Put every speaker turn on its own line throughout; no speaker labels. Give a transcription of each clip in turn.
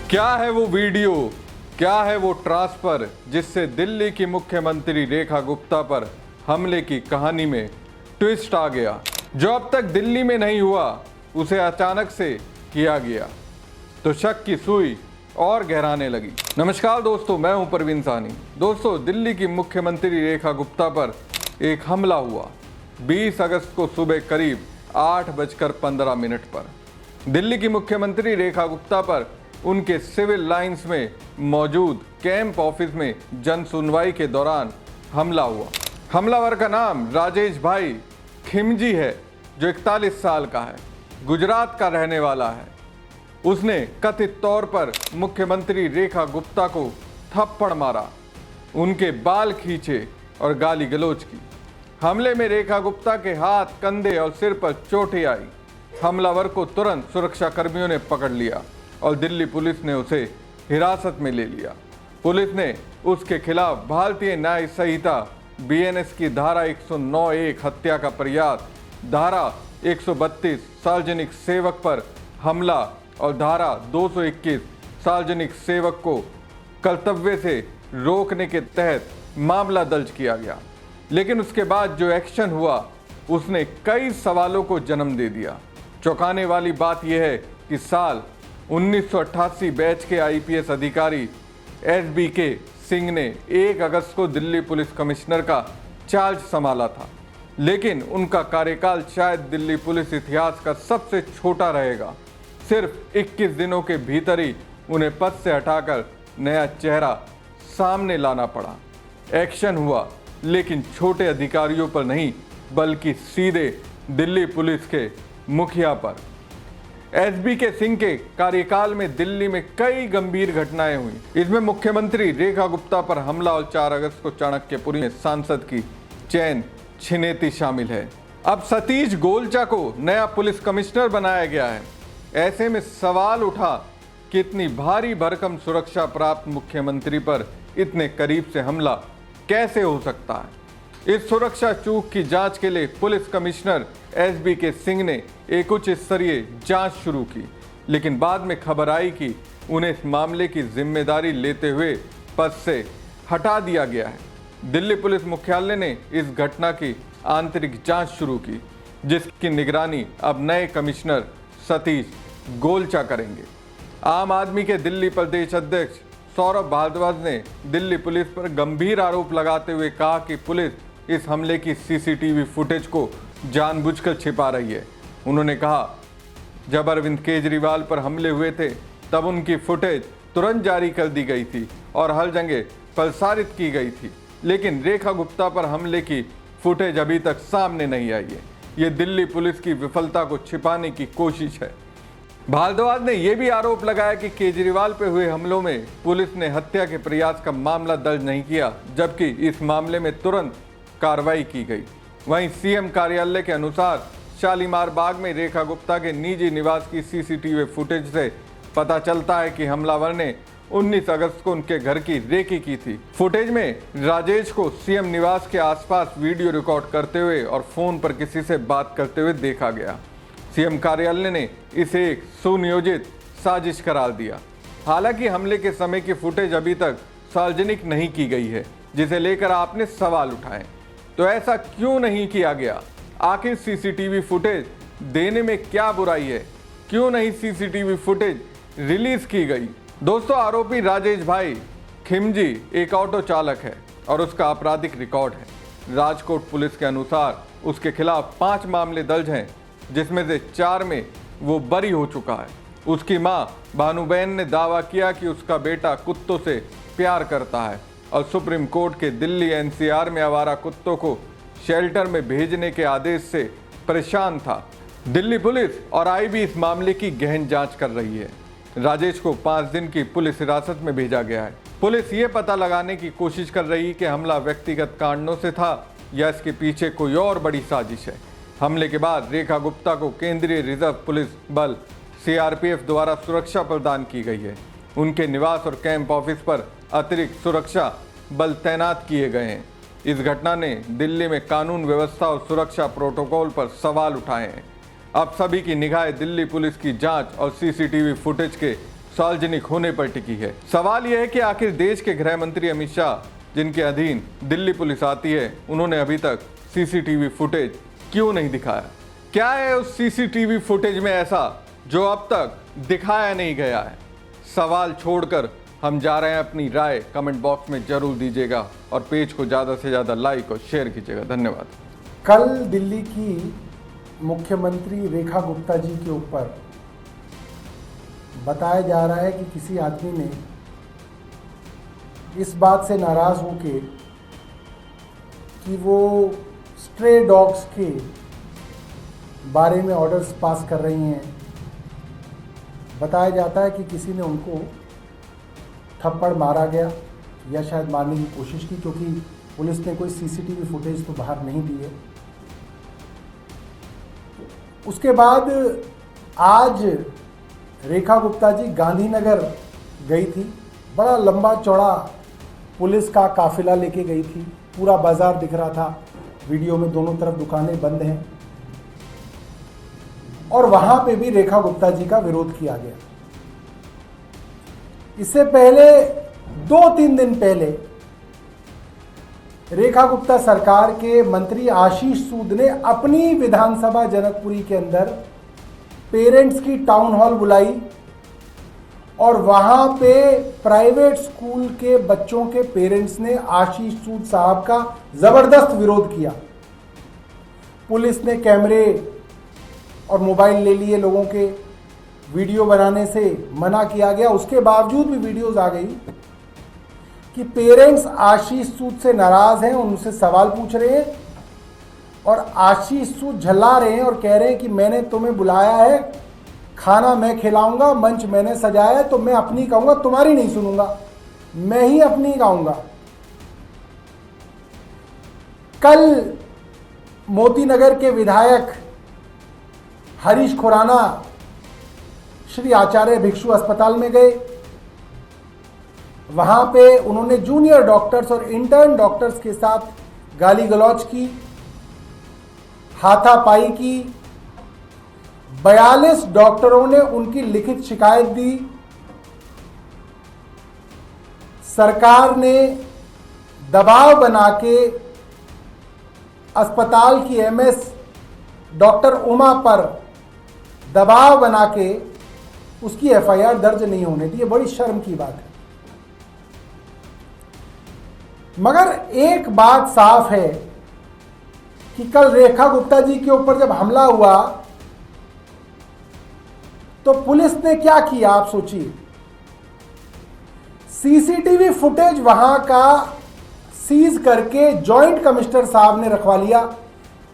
क्या है वो वीडियो, क्या है वो ट्रांसफर जिससे दिल्ली की मुख्यमंत्री रेखा गुप्ता पर हमले की कहानी में ट्विस्ट आ गया। जो अब तक दिल्ली में नहीं हुआ उसे अचानक से किया गया तो शक की सुई और गहराने लगी। नमस्कार दोस्तों, मैं हूं परवीन सानी। दोस्तों, दिल्ली की मुख्यमंत्री रेखा गुप्ता पर एक हमला हुआ 20 अगस्त को सुबह करीब 8:15 पर। दिल्ली की मुख्यमंत्री रेखा गुप्ता पर उनके सिविल लाइंस में मौजूद कैंप ऑफिस में जन सुनवाई के दौरान हमला हुआ। हमलावर का नाम राजेश भाई खिमजी है, जो 41 साल का है, गुजरात का रहने वाला है। उसने कथित तौर पर मुख्यमंत्री रेखा गुप्ता को थप्पड़ मारा, उनके बाल खींचे और गाली गलौज की। हमले में रेखा गुप्ता के हाथ, कंधे और सिर पर चोटें आई। हमलावर को तुरंत सुरक्षा कर्मियों ने पकड़ लिया और दिल्ली पुलिस ने उसे हिरासत में ले लिया। पुलिस ने उसके खिलाफ भारतीय न्याय संहिता बीएनएस की धारा 109(1) हत्या का प्रयास, धारा 132 सार्वजनिक सेवक पर हमला और धारा 221 सार्वजनिक सेवक को कर्तव्य से रोकने के तहत मामला दर्ज किया गया। लेकिन उसके बाद जो एक्शन हुआ उसने कई सवालों को जन्म दे दिया। चौंकाने वाली बात यह है कि साल 1988 बैच के आईपीएस अधिकारी एसबीके सिंह ने 1 अगस्त को दिल्ली पुलिस कमिश्नर का चार्ज संभाला था, लेकिन उनका कार्यकाल शायद दिल्ली पुलिस इतिहास का सबसे छोटा रहेगा। सिर्फ 21 दिनों के भीतर ही उन्हें पद से हटाकर नया चेहरा सामने लाना पड़ा। एक्शन हुआ, लेकिन छोटे अधिकारियों पर नहीं, बल्कि सीधे दिल्ली पुलिस के मुखिया पर। एसबीके सिंह के कार्यकाल में दिल्ली में कई गंभीर घटनाएं हुई। इसमें मुख्यमंत्री रेखा गुप्ता पर हमला और 4 अगस्त को चाणक्यपुरी में सांसद की चैन छिनेती शामिल है। अब सतीश गोलचा को नया पुलिस कमिश्नर बनाया गया है। ऐसे में सवाल उठा कि इतनी भारी भरकम सुरक्षा प्राप्त मुख्यमंत्री पर इतने करीब से हमला कैसे हो सकता है। इस सुरक्षा चूक की जांच के लिए पुलिस कमिश्नर एसबीके सिंह ने एक उच्च स्तरीय जांच शुरू की, लेकिन बाद में खबर आई कि उन्हें इस मामले की जिम्मेदारी लेते हुए पद से हटा दिया गया है। दिल्ली पुलिस मुख्यालय ने इस घटना की आंतरिक जांच शुरू की, जिसकी निगरानी अब नए कमिश्नर सतीश गोलचा करेंगे। आम आदमी के दिल्ली प्रदेश अध्यक्ष सौरभ भारद्वाज ने दिल्ली पुलिस पर गंभीर आरोप लगाते हुए कहा कि पुलिस इस हमले की सीसीटीवी फुटेज को जानबूझकर छिपा रही है। उन्होंने कहा, जब अरविंद केजरीवाल पर हमले हुए थे तब उनकी फुटेज तुरंत जारी कर दी गई थी और हर जगह प्रसारित की गई थी, लेकिन रेखा गुप्ता पर हमले की फुटेज अभी तक सामने नहीं आई है। ये दिल्ली पुलिस की विफलता को छिपाने की कोशिश है। भारद्वाज ने यह भी आरोप लगाया कि केजरीवाल पे हुए हमलों में पुलिस ने हत्या के प्रयास का मामला दर्ज नहीं किया, जबकि इस मामले में तुरंत कार्रवाई की गई। वहीं सीएम कार्यालय के अनुसार शालीमार बाग में रेखा गुप्ता के निजी निवास की सीसीटीवी फुटेज से पता चलता है कि हमलावर ने 19 अगस्त को उनके घर की रेकी की थी। फुटेज में राजेश को सीएम निवास के आसपास वीडियो रिकॉर्ड करते हुए और फोन पर किसी से बात करते हुए देखा गया। सीएम कार्यालय ने इसे एक सुनियोजित साजिश करार दिया। हालांकि हमले के समय की फुटेज अभी तक सार्वजनिक नहीं की गई है, जिसे लेकर आपने सवाल उठाए। तो ऐसा क्यों नहीं किया गया? आखिर सीसीटीवी फुटेज देने में क्या बुराई है? क्यों नहीं सीसीटीवी फुटेज रिलीज की गई? दोस्तों, आरोपी राजेश भाई खिमजी एक ऑटो चालक है और उसका आपराधिक रिकॉर्ड है। राजकोट पुलिस के अनुसार उसके खिलाफ 5 मामले दर्ज हैं, जिसमें से 4 में वो बरी हो चुका है। उसकी मां भानुबेन ने दावा किया कि उसका बेटा कुत्तों से प्यार करता है और सुप्रीम कोर्ट के दिल्ली एनसीआर में आवारा कुत्तों को शेल्टर में भेजने के आदेश से परेशान था। दिल्ली पुलिस और आईबी इस मामले की गहन जांच कर रही है। राजेश को 5 दिन की पुलिस हिरासत में भेजा गया है। पुलिस ये पता लगाने की कोशिश कर रही है कि हमला व्यक्तिगत कारणों से था या इसके पीछे कोई और बड़ी साजिश है। हमले के बाद रेखा गुप्ता को केंद्रीय रिजर्व पुलिस बल सीआरपीएफ द्वारा सुरक्षा प्रदान की गई है। उनके निवास और कैंप ऑफिस पर अतिरिक्त सुरक्षा बल तैनात किए गए हैं। इस घटना ने दिल्ली में कानून व्यवस्था और सुरक्षा प्रोटोकॉल पर सवाल उठाए हैं। अब सभी की निगाहें दिल्ली पुलिस की जांच और सीसीटीवी फुटेज के सार्वजनिक होने पर टिकी है। सवाल यह है कि आखिर देश के गृह मंत्री अमित शाह, जिनके अधीन दिल्ली पुलिस आती है, उन्होंने अभी तक सीसीटीवी फुटेज क्यों नहीं दिखाया? क्या है उस सीसीटीवी फुटेज में ऐसा जो अब तक दिखाया नहीं गया है? सवाल छोड़कर हम जा रहे हैं अपनी राय कमेंट बॉक्स में जरूर दीजिएगा और पेज को ज़्यादा से ज़्यादा लाइक और शेयर कीजिएगा। धन्यवाद।
कल दिल्ली की मुख्यमंत्री रेखा गुप्ता जी के ऊपर बताया जा रहा है कि किसी आदमी ने इस बात से नाराज़ होकर कि वो स्ट्रे डॉग्स के बारे में ऑर्डर्स पास कर रही हैं। बताया जाता है कि किसी ने उनको थप्पड़ मारा गया या शायद मारने की कोशिश की, क्योंकि पुलिस ने कोई सीसीटीवी फुटेज तो बाहर नहीं दी है। उसके बाद आज रेखा गुप्ता जी गांधीनगर गई थी। बड़ा लंबा चौड़ा पुलिस का काफिला लेके गई थी। पूरा बाजार दिख रहा था, वीडियो में दोनों तरफ दुकानें बंद हैं और वहां पे भी रेखा गुप्ता जी का विरोध किया गया। इससे पहले 2-3 दिन पहले रेखा गुप्ता सरकार के मंत्री आशीष सूद ने अपनी विधानसभा जनकपुरी के अंदर पेरेंट्स की टाउन हॉल बुलाई और वहां पे प्राइवेट स्कूल के बच्चों के पेरेंट्स ने आशीष सूद साहब का जबरदस्त विरोध किया। पुलिस ने कैमरे और मोबाइल ले लिए, लोगों के वीडियो बनाने से मना किया गया। उसके बावजूद भी वीडियोस आ गई कि पेरेंट्स आशीष सूद से नाराज हैं, उनसे सवाल पूछ रहे हैं और आशीष सूद झल्ला रहे हैं और कह रहे हैं कि मैंने तुम्हें बुलाया है, खाना मैं खिलाऊंगा, मंच मैंने सजाया है, तो मैं अपनी कहूंगा, तुम्हारी नहीं सुनूंगा, मैं ही अपनी गाऊंगा। कल मोतीनगर के विधायक हरीश खुराना श्री आचार्य भिक्षु अस्पताल में गए। वहां पे उन्होंने जूनियर डॉक्टर्स और इंटर्न डॉक्टर्स के साथ गाली गलौज की, हाथापाई की। 42 डॉक्टरों ने उनकी लिखित शिकायत दी। सरकार ने दबाव बना के अस्पताल की एमएस डॉक्टर उमा पर दबाव बना के उसकी एफआईआर दर्ज नहीं होने दी। ये बड़ी शर्म की बात है। मगर एक बात साफ है कि कल रेखा गुप्ता जी के ऊपर जब हमला हुआ तो पुलिस ने क्या किया, आप सोचिए। सीसीटीवी फुटेज वहां का सीज करके जॉइंट कमिश्नर साहब ने रखवा लिया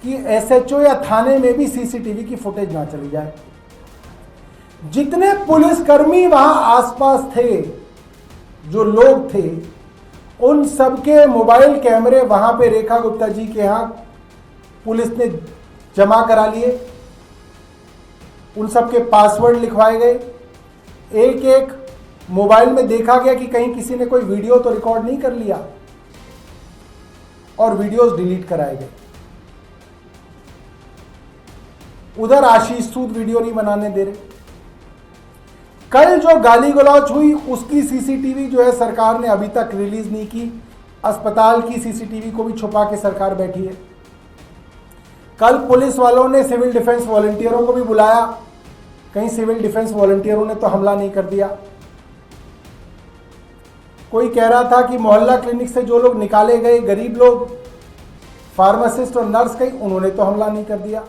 कि एसएचओ या थाने में भी सीसीटीवी की फुटेज ना चली जाए। जितने पुलिसकर्मी वहां आसपास थे, जो लोग थे, उन सबके मोबाइल कैमरे वहां पे रेखा गुप्ता जी के यहां पुलिस ने जमा करा लिए। उन सबके पासवर्ड लिखवाए गए। एक एक मोबाइल में देखा गया कि कहीं किसी ने कोई वीडियो तो रिकॉर्ड नहीं कर लिया और वीडियोस डिलीट कराए गए। उधर आशीष सूद वीडियो नहीं बनाने दे रहे। कल जो गाली गलौज हुई उसकी सीसीटीवी जो है सरकार ने अभी तक रिलीज नहीं की। अस्पताल की सीसीटीवी को भी छुपा के सरकार बैठी है। कल पुलिस वालों ने सिविल डिफेंस वॉलंटियरों को भी बुलाया, कहीं सिविल डिफेंस वॉलंटियरों ने तो हमला नहीं कर दिया। कोई कह रहा था कि मोहल्ला क्लिनिक से जो लोग निकाले गए, गरीब लोग, फार्मासिस्ट और नर्स, कहीं उन्होंने तो हमला नहीं कर दिया।